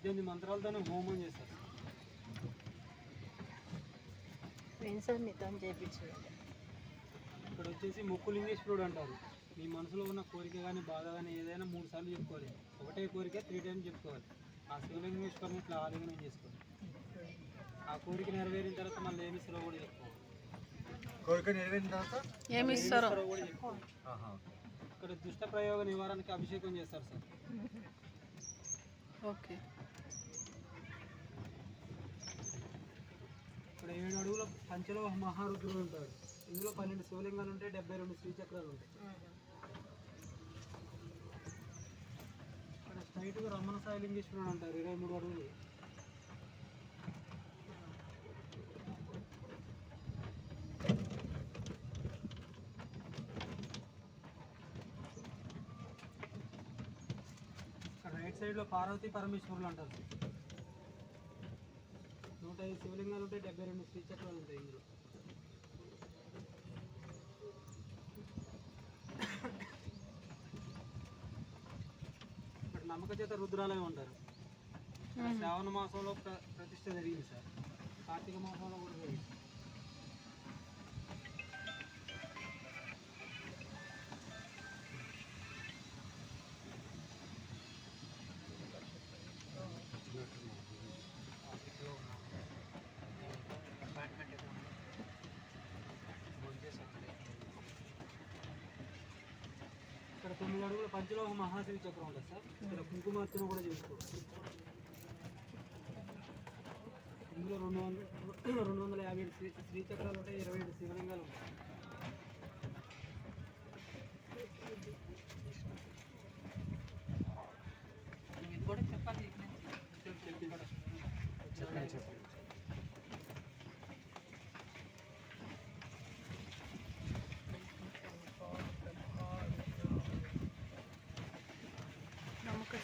18 మంత్రాలతోనే హోమం చేస్తారు. ఇక్కడ వచ్చేసి ముక్కులింగేశ్వరుడు అంటారు. మీ మనసులో ఉన్న కోరిక కానీ బాధ కానీ ఏదైనా 3 సార్లు చెప్పుకోవాలి. ఒకటే కోరిక 3 టైమ్స్ చెప్పుకోవాలి. ఆ శివలింగేశ్వరుని ఇట్లా ఆలింగనం చేసుకోవాలి. ఆ కోరిక నెరవేరిన తర్వాత మళ్ళీ ఏమి ఇస్తారో కూడా చెప్పుకోవాలి. కోరిక నెరవేరిన తర్వాత ఏమి ఇస్తారో కూడా చెప్పుకోవాలి. ఇక్కడ దుష్ట ప్రయోగ నివారణకి అభిషేకం చేస్తారు సార్. ఓకే. ఇక్కడ 7 అడుగుల పంచలోహ మహారుద్రుడు ఉంటాడు. ఇందులో 12 శివలింగాలు ఉంటాయి, 72 శ్రీచక్రాలు ఉంటాయి. ఇక్కడ స్ట్రైట్గా రమణ సాయి లింగేశ్వరుడు అంటారు, 23 అడుగులు. ఇక్కడ రైట్ సైడ్లో పార్వతీ పరమేశ్వరులు అంటారు. 105 శివలింగాలు ఉంటాయి, 72 శ్రీచక్రాలు ఉంటాయి ఇందులో. ఇక్కడ నమ్మక చేత రుద్రాలయం ఉంటారు. శ్రావణ మాసంలో ప్రతిష్ట జరిగింది సార్. కార్తీక మాసంలో కూడా జరిగింది. ఇక్కడ 9 అడుగుల పంచలోహ మహాశివ చక్రం ఉంటుంది సార్. ఇక్కడ కుంకుమార్చన కూడా చేసుకోవచ్చు. ఇందులో 250 శ్రీచక్రాలు ఉంటాయి, 27 శివలింగాలు ఉంటాయి. ఇది కూడా చెప్పండి. నమ్మకం